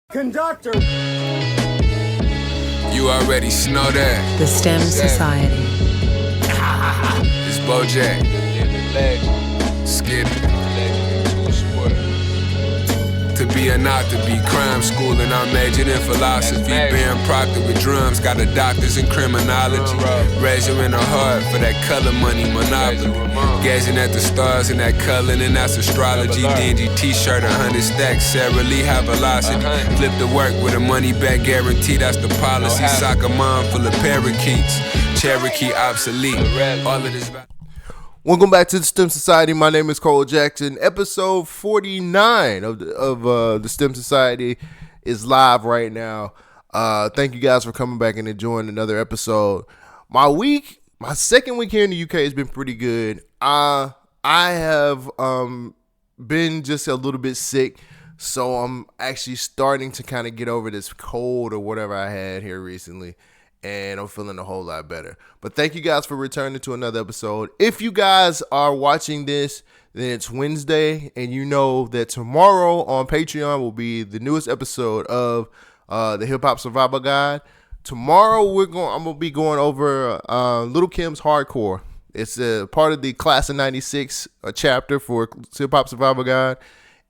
Conductor. You already know that. The STEM Society. It's Bold James. Skip it. To be or not to be, crime school, and I majored in philosophy. Being proctor with drums, got a doctor's in criminology. Raising a heart for that color money monopoly. Gazing at the stars and that color, and that's astrology. Dingy t-shirt, 100 stacks, Sarah Lee high velocity. Flip the work with a money back guarantee, that's the policy. Soccer mom full of parakeets, Cherokee obsolete. All of this. Welcome back to the STEM Society. My name is Cole Jackson. Episode 49 of the STEM Society is live right now. Thank you guys for coming back and enjoying another episode. My second week here in the UK has been pretty good. I have been just a little bit sick, so I'm actually starting to kind of get over this cold or whatever I had here recently. And I'm feeling a whole lot better. But thank you guys for returning to another episode. If you guys are watching this, then it's Wednesday, and you know that tomorrow on Patreon will be the newest episode of the Hip Hop Survival Guide. Tomorrow I'm gonna be going over Little Kim's Hardcore. It's a part of the Class of '96 chapter for Hip Hop Survival Guide,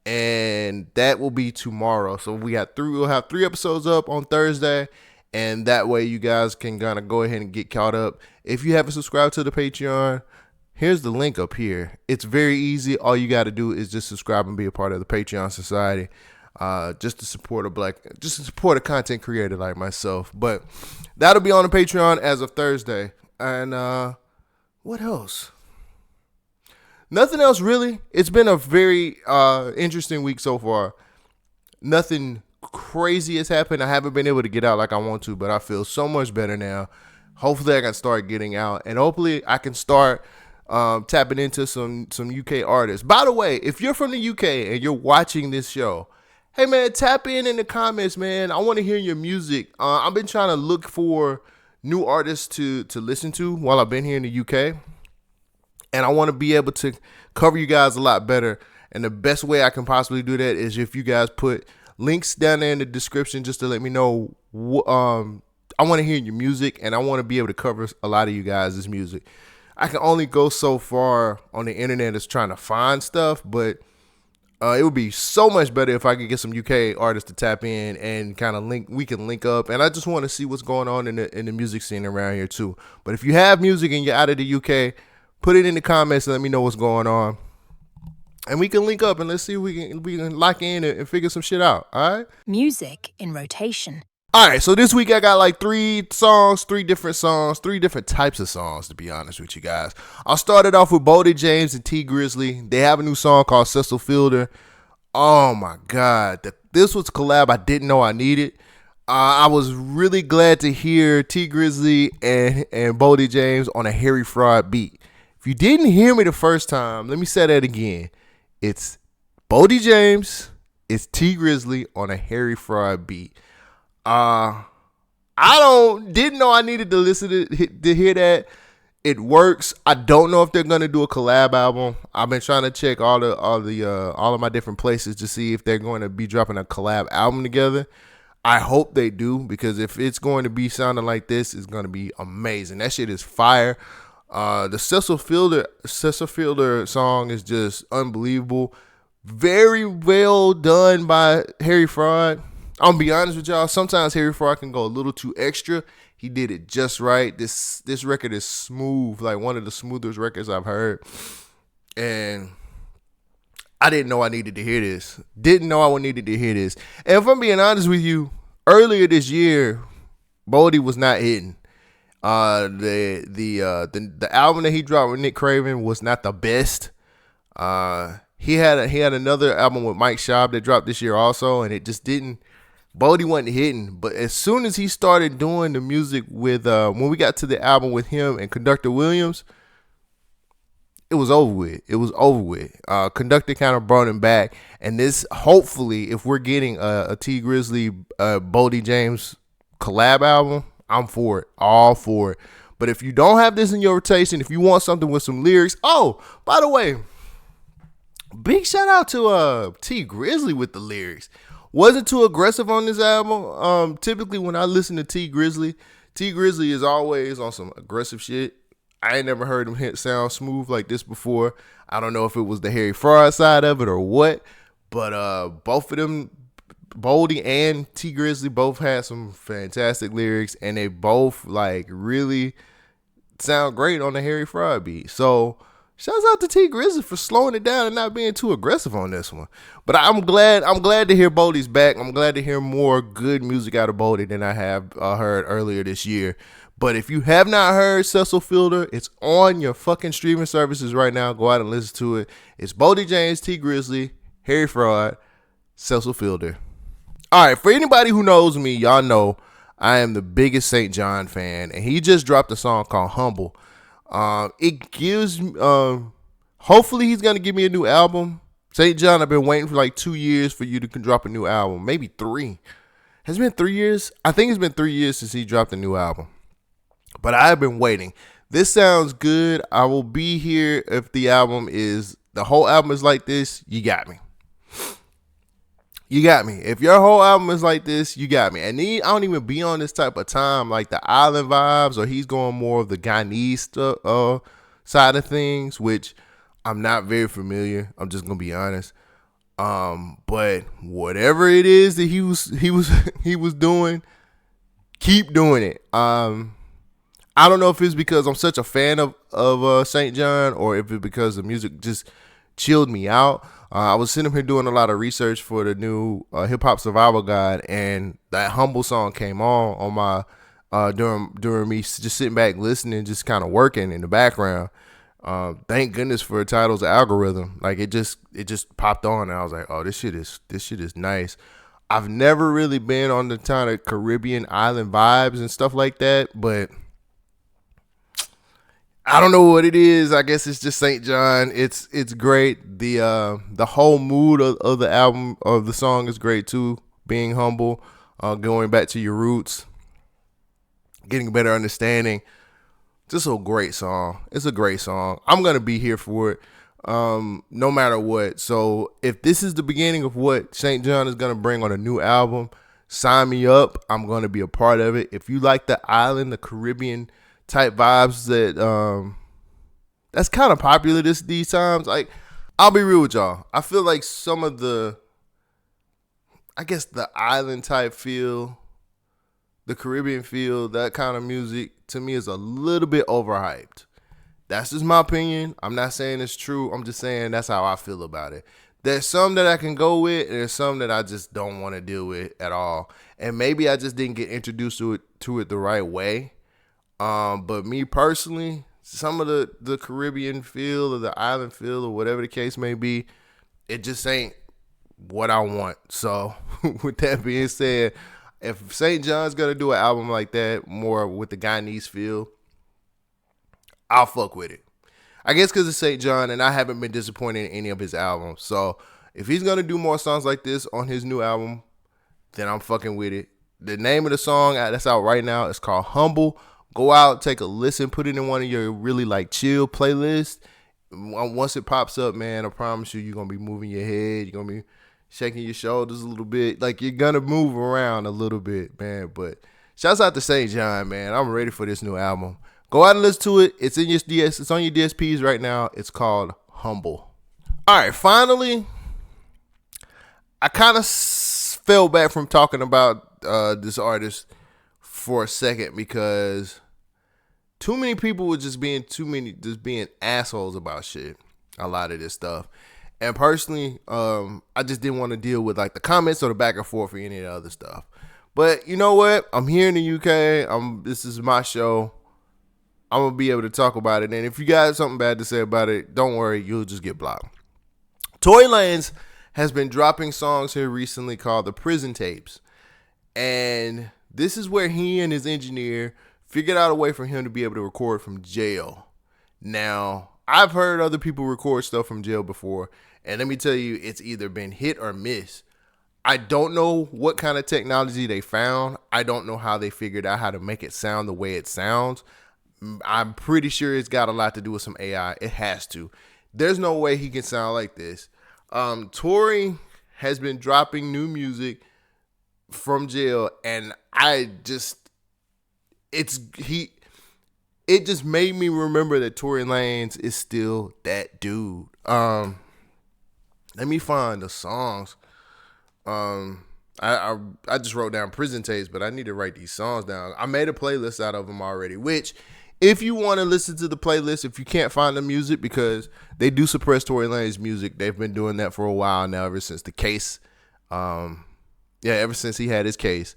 and that will be tomorrow. So we'll have 3 episodes up on Thursday. And that way you guys can kind of go ahead and get caught up. If you haven't subscribed to the Patreon, here's the link up here. It's very easy. All you got to do is just subscribe and be a part of the Patreon Society, just to support a content creator like myself. But that'll be on the Patreon as of Thursday. And what else? Nothing else really. It's been a very interesting week so far. Nothing crazy has happened. I haven't been able to get out like I want to, but I feel so much better now. Hopefully I can start getting out, and hopefully I can start tapping into some UK artists. By the way, if you're from the UK and you're watching this show, hey man, tap in the comments, man. I want to hear your music. I've been trying to look for new artists to listen to while I've been here in the UK, and I want to be able to cover you guys a lot better. And the best way I can possibly do that is if you guys put links down there in the description just to let me know. I want to hear your music, and I want to be able to cover a lot of you guys' music. I can only go so far on the internet as trying to find stuff, but it would be so much better if I could get some UK artists to tap in and kind of we can link up. And I just want to see what's going on in the music scene around here too. But if you have music and you're out of the UK, put it in the comments and let me know what's going on. And we can link up and let's see if we can lock in and figure some shit out, all right? Music in rotation. All right, so this week I got like 3 different types of songs, to be honest with you guys. I'll start it off with Bold James Tee Grizzly. They have a new song called Cecil Fielder. Oh my God, this was a collab I didn't know I needed. I was really glad to hear Tee Grizzly and Bold James on a Harry Fraud beat. If you didn't hear me the first time, let me say that again. It's Boldy James, it's Tee Grizzly on a Harry Fraud beat. I didn't know I needed to listen to hear that. It works. I don't know if they're gonna do a collab album. I've been trying to check all of my different places to see if they're going to be dropping a collab album together. I hope they do, because if it's going to be sounding like this, it's going to be amazing. That shit is fire. The Cecil Fielder song is just unbelievable. Very well done by Harry Fraud. I'm gonna be honest with y'all. Sometimes Harry Fraud can go a little too extra. He did it just right. This record is smooth, like one of the smoothest records I've heard. And I didn't know I needed to hear this. And if I'm being honest with you, earlier this year, Boldy was not hitting. The album that he dropped with Nick Craven was not the best. He had another album with Mike Schaub that dropped this year also, and it just didn't. Boldy wasn't hitting. But as soon as he started doing the music with when we got to the album with him and Conductor Williams, it was over with. Conductor kind of brought him back, and this, hopefully, if we're getting a Tee Grizzly Boldy James collab album, I'm for it, all for it. But if you don't have this in your rotation, if you want something with some lyrics, oh, by the way, big shout out to Tee Grizzly with the lyrics. Wasn't too aggressive on this album. Typically when I listen to Tee Grizzly is always on some aggressive shit. I ain't never heard him sound smooth like this before. I don't know if it was the Harry Fraud side of it or what, but both of them, Boldy and Tee Grizzly, both had some fantastic lyrics, and they both like really sound great on the Harry Fraud beat. So shouts out to Tee Grizzly for slowing it down and not being too aggressive on this one. But I'm glad to hear Boldy's back. I'm glad to hear more good music out of Boldy than I have heard earlier this year. But if you have not heard Cecil Fielder, it's on your fucking streaming services right now. Go out and listen to it. It's Bold James Tee Grizzly, Harry Fraud, Cecil Fielder. All right, for anybody who knows me, y'all know I am the biggest Saint JHN fan, and he just dropped a song called Humble. It gives, hopefully he's going to give me a new album. Saint JHN, I've been waiting for like 2 years for you to drop a new album, maybe 3. Has it been 3 years? I think it's been 3 years since he dropped a new album. But I've been waiting. This sounds good. I will be here if the whole album is like this. You got me. You got me. If your whole album is like this, you got me. And I don't even be on this type of time, like the island vibes, or he's going more of the Guyanese stuff, side of things, which I'm not very familiar. I'm just gonna be honest. But whatever it is that he was doing, keep doing it. I don't know if it's because I'm such a fan of Saint JHN, or if it's because the music just chilled me out. I was sitting here doing a lot of research for the new Hip Hop Survival Guide, and that Humble song came on my during me just sitting back listening, just kind of working in the background. Thank goodness for Tidal's algorithm. Like it just popped on, and I was like, oh, this shit is nice. I've never really been on the kind of Caribbean island vibes and stuff like that, but I don't know what it is. I guess it's just Saint JHN. It's great. The whole mood of the album, of the song, is great too. Being humble, going back to your roots, getting a better understanding. Just a great song. It's a great song. I'm gonna be here for it, no matter what. So if this is the beginning of what Saint JHN is gonna bring on a new album, sign me up. I'm gonna be a part of it. If you like the island, the Caribbean type vibes that's kind of popular these times. Like, I'll be real with y'all. I feel like some of the island type feel, the Caribbean feel, that kind of music to me is a little bit overhyped. That's just my opinion. I'm not saying it's true. I'm just saying that's how I feel about it. There's some that I can go with, and there's some that I just don't want to deal with at all. And maybe I just didn't get introduced to it the right way. But me personally, some of the Caribbean feel or the island feel or whatever the case may be, it just ain't what I want. So with that being said, if Saint JHN's gonna do an album like that, more with the Guyanese feel, I'll fuck with it. I guess because it's Saint JHN, and I haven't been disappointed in any of his albums. So if he's gonna do more songs like this on his new album, then I'm fucking with it. The name of the song that's out right now is called Humble. Go out, take a listen, put it in one of your really like chill playlists. Once it pops up, man, I promise you're going to be moving your head. You're going to be shaking your shoulders a little bit. Like, you're going to move around a little bit, man. But shouts out to Saint JHN, man. I'm ready for this new album. Go out and listen to it. It's in your it's on your DSPs right now. It's called Humble. All right, finally, I kind of fell back from talking about this artist for a second because too many people were just being assholes about shit. A lot of this stuff. And personally, I just didn't want to deal with like the comments or the back and forth or any of the other stuff. But you know what? I'm here in the UK. This is my show. I'm going to be able to talk about it. And if you got something bad to say about it, don't worry. You'll just get blocked. Tory Lanez has been dropping songs here recently called the Prison Tapes. And this is where he and his engineer figured out a way for him to be able to record from jail. Now, I've heard other people record stuff from jail before, and let me tell you, it's either been hit or miss. I don't know what kind of technology they found. I don't know how they figured out how to make it sound the way it sounds. I'm pretty sure it's got a lot to do with some AI. It has to. There's no way he can sound like this. Tory has been dropping new music from jail, and it just made me remember that Tory Lanez is still that dude. Let me find the songs. I just wrote down prison tapes, but I need to write these songs down. I made a playlist out of them already, which if you want to listen to the playlist, if you can't find the music, because they do suppress Tory Lanez music. They've been doing that for a while now, ever since the case. Ever since he had his case.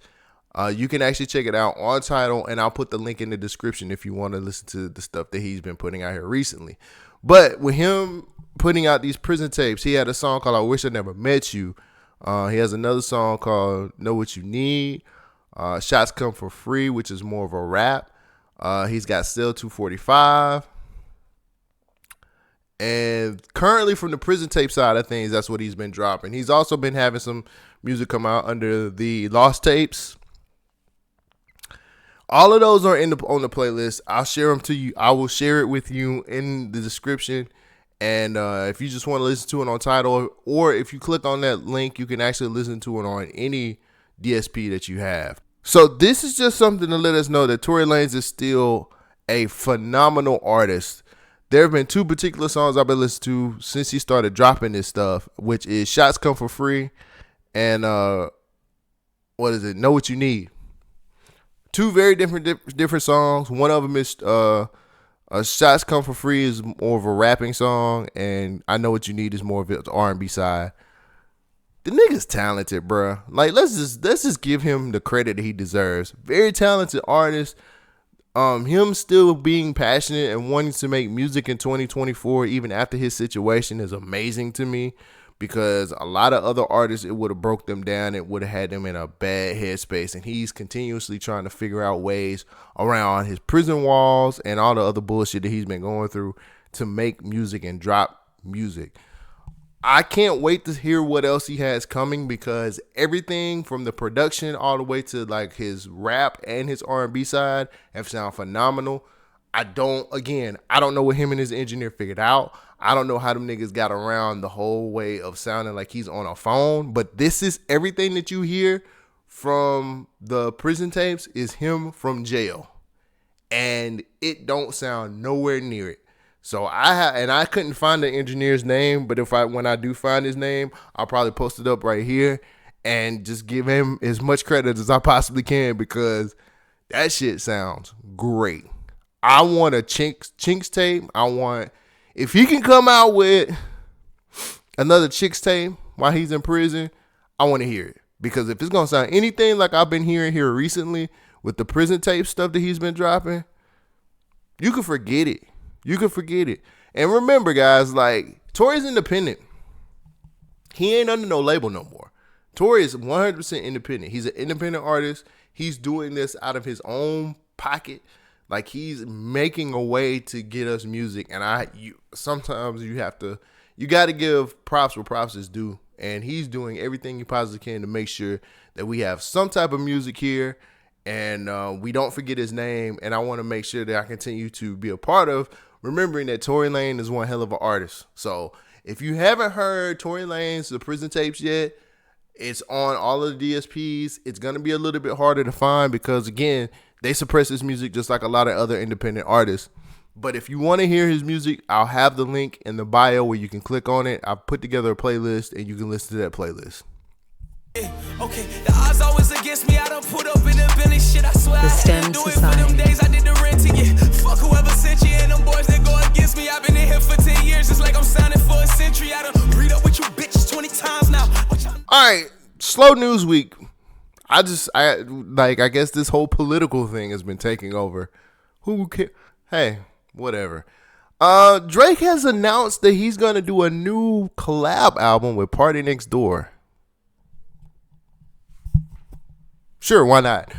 You can actually check it out on Tidal, and I'll put the link in the description if you want to listen to the stuff that he's been putting out here recently. But with him putting out these prison tapes, he had a song called I Wish I Never Met You. He has another song called Know What You Need. Shots Come For Free, which is more of a rap. He's got Still 245. And currently from the prison tape side of things, that's what he's been dropping. He's also been having some music come out under the Lost Tapes. All of those are on the playlist. I'll share them to you. I will share it with you in the description. And if you just want to listen to it on Tidal, or if you click on that link, you can actually listen to it on any DSP that you have. So this is just something to let us know that Tory Lanez is still a phenomenal artist. There have been two particular songs I've been listening to since he started dropping this stuff, which is Shots Come For Free and Know What You Need. Two very different songs. One of them is Shots Come For Free is more of a rapping song, and I Know What You Need is more of the R&B side. The nigga's talented, bruh. Like, let's just give him the credit that he deserves. Very talented artist. Him still being passionate and wanting to make music in 2024, even after his situation, is amazing to me, because a lot of other artists, it would have broke them down. It would have had them in a bad headspace, and he's continuously trying to figure out ways around his prison walls and all the other bullshit that he's been going through to make music and drop music. I can't wait to hear what else he has coming, because everything from the production all the way to like his rap and his R&B side have sound phenomenal. I don't know what him and his engineer figured out. I don't know how them niggas got around the whole way of sounding like he's on a phone, but this is everything that you hear from the prison tapes is him from jail, and it don't sound nowhere near it. So I couldn't find the engineer's name, but when I do find his name, I'll probably post it up right here and just give him as much credit as I possibly can, because that shit sounds great. I want a Chinks tape. If he can come out with another Chinks tape while he's in prison, I want to hear it, because if it's gonna sound anything like I've been hearing here recently with the prison tape stuff that he's been dropping, you can forget it. You can forget it. And remember, guys, like, Tory's independent. He ain't under no label no more. Tory is 100% independent. He's an independent artist. He's doing this out of his own pocket. Like, he's making a way to get us music. And sometimes you got to give props where props is due. And he's doing everything he possibly can to make sure that we have some type of music here, and we don't forget his name. And I want to make sure that I continue to be a part of remembering that Tory Lanez is one hell of an artist. So if you haven't heard Tory Lanez, the prison tapes yet, it's on all of the DSPs. It's going to be a little bit harder to find because, again, they suppress his music just like a lot of other independent artists. But if you want to hear his music, I'll have the link in the bio where you can click on it. I'll put together a playlist, and you can listen to that playlist. Okay, the odds always against me. I done put up in the Billy shit. I swear The I STEM had to do it Society. for them days I did the rent to you. Fuck whoever sent you and them boys that go against me. I've been in here for 10 years. It's like I'm signing for a century. I done read up with you bitches 20 times now. All right, slow news week. I guess this whole political thing has been taking over. Who cares? Hey, whatever. Drake has announced that he's gonna do a new collab album with PartyNextDoor. Sure, why not?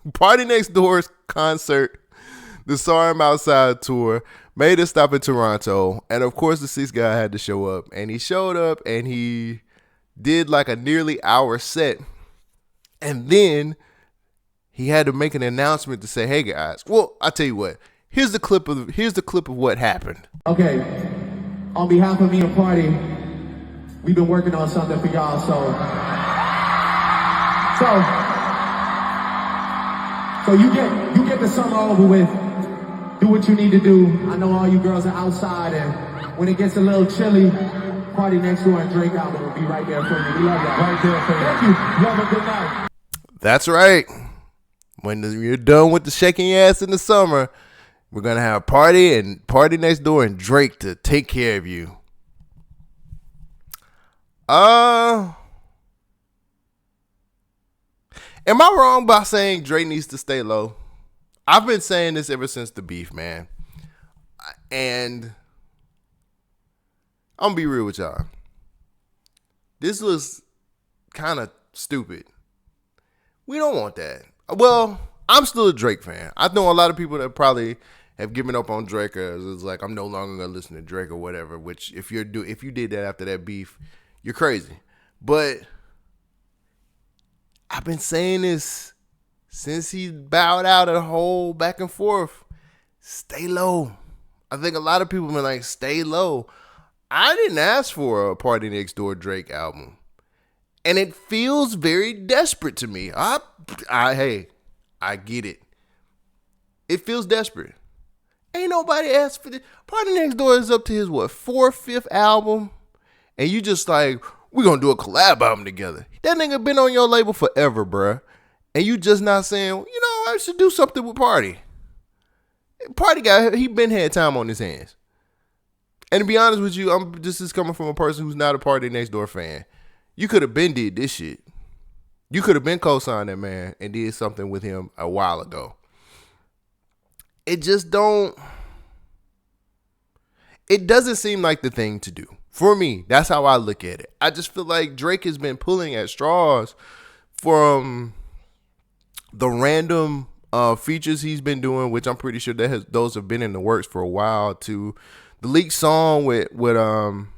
PartyNextDoor's concert, the Sorry I'm Outside tour, made a stop in Toronto, and of course the six guy had to show up, and he showed up and he did like a nearly hour set, and then he had to make an announcement to say, "Hey guys, well, I tell you what, here's the clip of what happened." Okay, on behalf of me and Party, we've been working on something for y'all, so you get the summer over with. Do what you need to do. I know all you girls are outside, and when it gets a little chilly, Party Next Door and Drake album will be right there for you. We love y'all. Right there for you. Thank you. You have a good night. That's right. When you're done with the shaking your ass in the summer, we're going to have Party and Party Next Door and Drake to take care of you. Am I wrong by saying Drake needs to stay low? I've been saying this ever since the beef, man. And I'm going to be real with y'all. This was kind of stupid. We don't want that. Well, I'm still a Drake fan. I know a lot of people that probably have given up on Drake, or it's like, I'm no longer going to listen to Drake or whatever, which if you did that after that beef, you're crazy. But I've been saying this since he bowed out a whole back and forth. Stay low. I think a lot of people have been like, stay low. I didn't ask for a Party Next Door Drake album. And it feels very desperate to me. Hey, I get it. It feels desperate. Ain't nobody asked for this. Party Next Door is up to his, 4th, 5th album? And you just like, we're going to do a collab album together. That nigga been on your label forever, bruh. And you just not saying, I should do something with Party. Party guy, he been had time on his hands. And to be honest with you, this is coming from a person who's not a Party Next Door fan. You could have been did this shit. You could have been co-signed that man and did something with him a while ago. It doesn't seem like the thing to do. For me, that's how I look at it. I just feel like Drake has been pulling at straws from the random features he's been doing, which I'm pretty sure those have been in the works for a while, to the leaked song with Yachty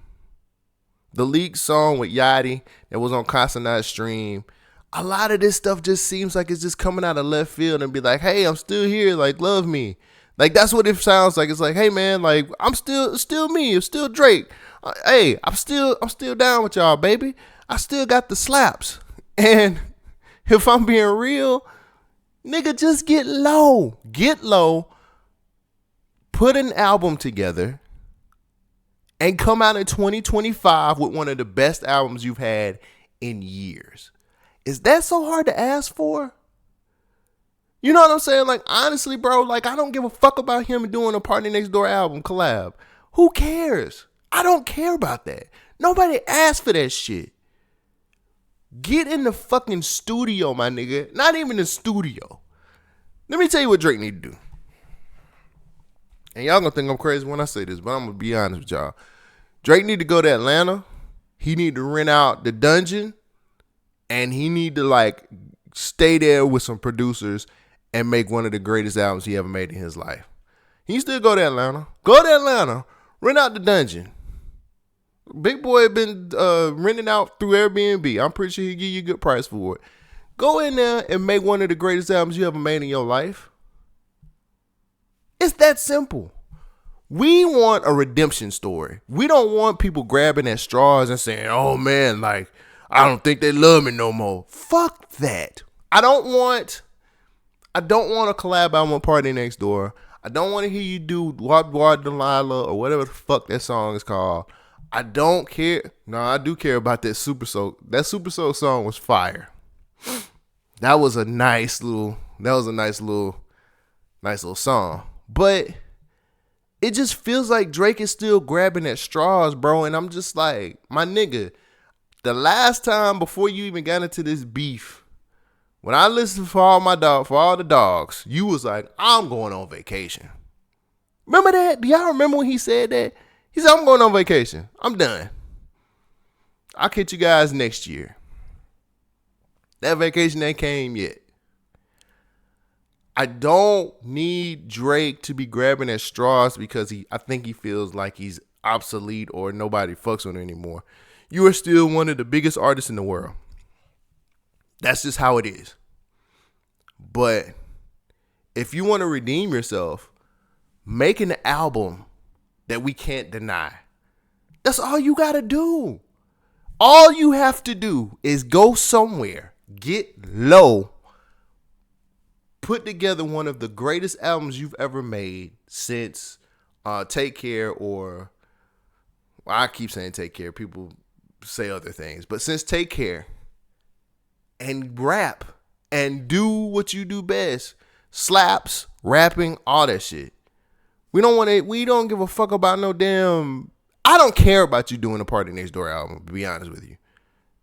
that was on Consonant Stream. A lot of this stuff just seems like it's just coming out of left field and be like, hey, I'm still here, like, love me. Like, that's what it sounds like. It's like, hey man, like, I'm still me, I'm still Drake. Hey, I'm still down with y'all, baby. I still got the slaps. And if I'm being real, nigga, just get low. Get low. Put an album together and come out in 2025 with one of the best albums you've had in years. Is that so hard to ask for? You know what I'm saying? Like, honestly, bro, like, I don't give a fuck about him doing a Party Next Door album collab. Who cares? I don't care about that. Nobody asked for that shit. Get in the fucking studio, my nigga. Not even the studio. Let me tell you what Drake need to do. And y'all gonna think I'm crazy when I say this, but I'm gonna be honest with y'all. Drake need to go to Atlanta. He need to rent out the dungeon. And he need to, like, stay there with some producers and make one of the greatest albums he ever made in his life. He still go to Atlanta. Go to Atlanta. Rent out the dungeon. Big Boy been renting out through Airbnb. I'm pretty sure he'll give you a good price for it. Go in there and make one of the greatest albums you ever made in your life. It's that simple. We want a redemption story. We don't want people grabbing at straws and saying, oh man, like, I don't think they love me no more. Fuck that. I don't want a collab album with Party Next Door. I don't want to hear you do Wad Wad Delilah or whatever the fuck that song is called. I don't care. No, I do care about that Super Soul. That Super Soul song was fire. That was a nice little song. But it just feels like Drake is still grabbing at straws, bro. And I'm just like, my nigga, the last time before you even got into this beef, when I listened for all the dogs, you was like, I'm going on vacation. Remember that? Do y'all remember when he said that? He said, I'm going on vacation. I'm done. I'll catch you guys next year. That vacation ain't came yet. I don't need Drake to be grabbing at straws because I think he feels like he's obsolete or nobody fucks with him anymore. You are still one of the biggest artists in the world. That's just how it is. But if you want to redeem yourself, make an album that we can't deny. That's all you got to do. All you have to do is go somewhere, get low, put together one of the greatest albums you've ever made since Take Care, or well, I keep saying Take Care. People say other things, but since Take Care, and rap and do what you do best. Slaps, rapping, all that shit. We don't give a fuck about no damn. I don't care about you doing a Party Next Door album, to be honest with you.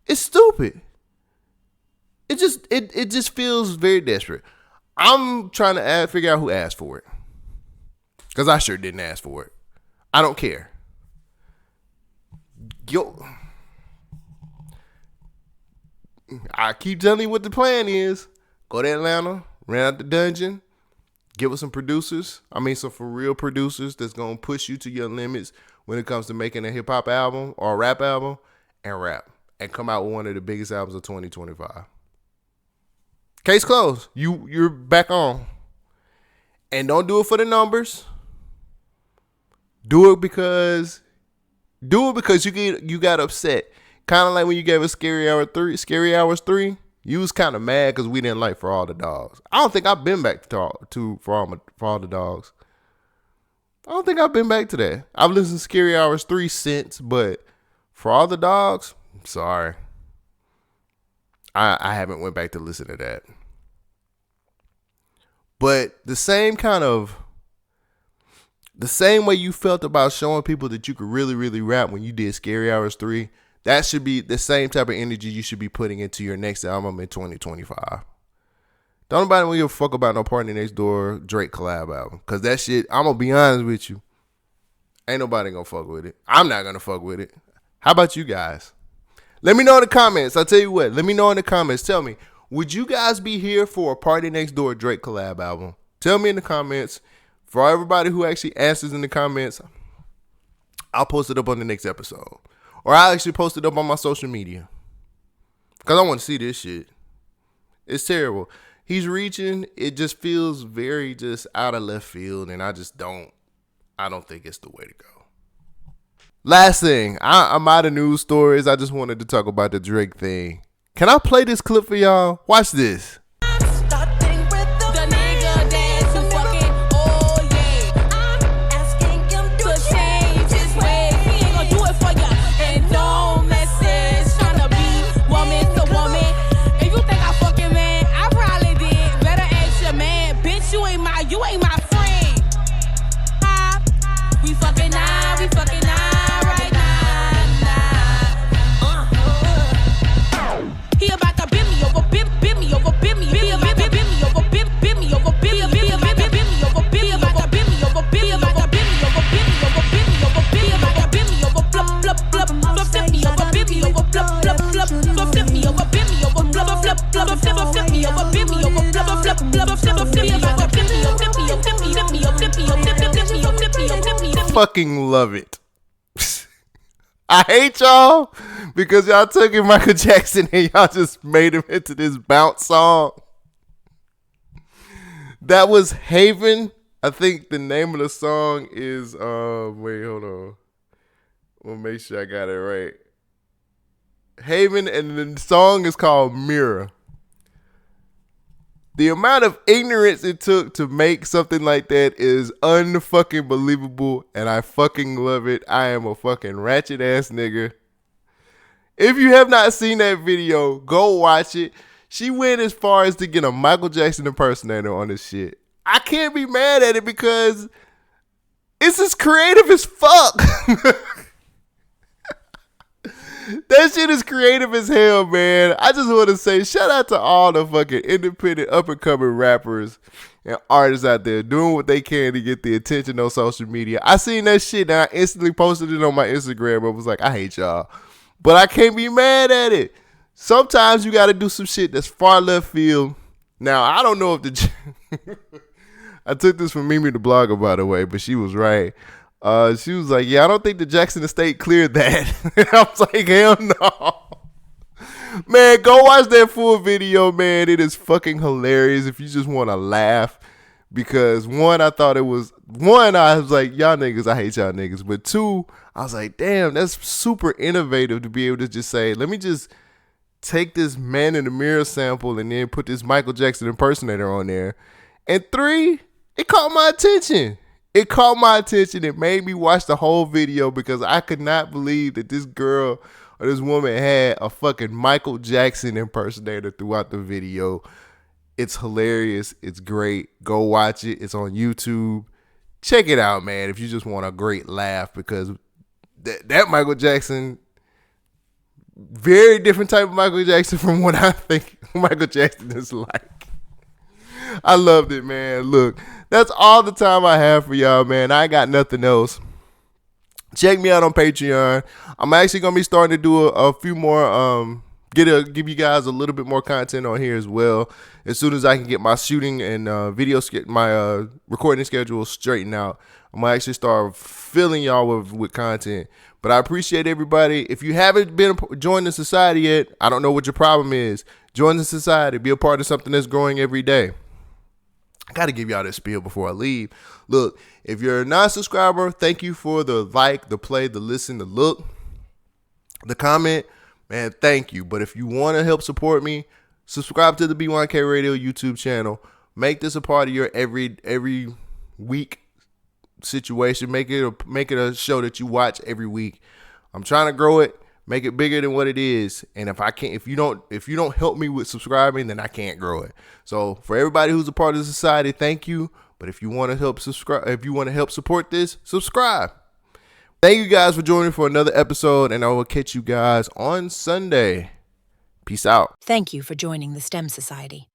It's stupid. It just feels very desperate. I'm trying to figure out who asked for it. Because I sure didn't ask for it. I don't care. Yo, I keep telling you what the plan is. Go to Atlanta, rent out the dungeon, get with some producers. I mean, some for real producers that's going to push you to your limits when it comes to making a hip-hop album or a rap album, and rap. And come out with one of the biggest albums of 2025. Case closed. You're back on. And don't do it for the numbers. Do it because you got upset. Kind of like when you gave us Scary Hours 3. You was kind of mad because we didn't like For All the Dogs. I don't think I've been back to For All the Dogs. I don't think I've been back to that. I've listened to Scary Hours 3 since, but For All the Dogs, I'm sorry. I haven't went back to listen to that. But the same way you felt about showing people that you could really, really rap when you did Scary Hours 3, that should be the same type of energy you should be putting into your next album in 2025. Don't nobody give a fuck about no Party Next Door Drake collab album. Because that shit, I'm going to be honest with you, ain't nobody going to fuck with it. I'm not going to fuck with it. How about you guys? Let me know in the comments. I'll tell you what. Let me know in the comments. Tell me, would you guys be here for a Party Next Door Drake collab album? Tell me in the comments. For everybody who actually answers in the comments, I'll post it up on the next episode. Or I'll actually post it up on my social media. Because I want to see this shit. It's terrible. He's reaching. It just feels very just out of left field. And I don't think it's the way to go. Last thing. I'm out of news stories. I just wanted to talk about the Drake thing. Can I play this clip for y'all? Watch this. Fucking love it. I hate y'all because y'all took in Michael Jackson and y'all just made him into this bounce song. That was Haven. I think the name of the song is wait, hold on. We'll make sure I got it right. Haven, and the song is called Mirror. The amount of ignorance it took to make something like that is unfucking believable, and I fucking love it. I am a fucking ratchet ass nigga. If you have not seen that video, go watch it. She went as far as to get a Michael Jackson impersonator on this shit. I can't be mad at it because it's as creative as fuck. That shit is creative as hell, man. I just want to say shout out to all the fucking independent up-and-coming rappers and artists out there doing what they can to get the attention on social media. I seen that shit and I instantly posted it on my Instagram. I was like, I hate y'all. But I can't be mad at it. Sometimes you got to do some shit that's far left field. Now, I don't know if the... I took this from Mimi the blogger, by the way, but she was right. She was like, yeah, I don't think the Jackson estate cleared that. I was like, hell no. Man, go watch that full video, man. It is fucking hilarious if you just want to laugh. Because one, I was like, y'all niggas, I hate y'all niggas. But two, I was like, damn, that's super innovative to be able to just say, let me just take this Man in the Mirror sample and then put this Michael Jackson impersonator on there. And 3, it caught my attention. It caught my attention. It made me watch the whole video because I could not believe that this girl or this woman had a fucking Michael Jackson impersonator throughout the video. It's hilarious. It's great. Go watch it. It's on YouTube. Check it out, man, if you just want a great laugh, because that Michael Jackson, very different type of Michael Jackson from what I think Michael Jackson is like. I loved it, man. Look, that's all the time I have for y'all, man. I ain't got nothing else. Check me out on Patreon. I'm actually going to be starting to do a few more, give you guys a little bit more content on here as well. As soon as I can get my shooting and my recording schedule straightened out, I'm going to actually start filling y'all with content. But I appreciate everybody. If you haven't joined the society yet, I don't know what your problem is. Join the society. Be a part of something that's growing every day. I got to give y'all this spiel before I leave. Look, if you're a non-subscriber, thank you for the like, the play, the listen, the look, the comment. Man, thank you. But if you want to help support me, subscribe to the B1K Radio YouTube channel. Make this a part of your every week situation. Make it a show that you watch every week. I'm trying to grow it, make it bigger than what it is. And if you don't help me with subscribing, then I can't grow it. So for everybody who's a part of the society, thank you. But if you want to help support this, subscribe. Thank you guys for joining for another episode, and I will catch you guys on Sunday. Peace out. Thank you for joining the STEM Society.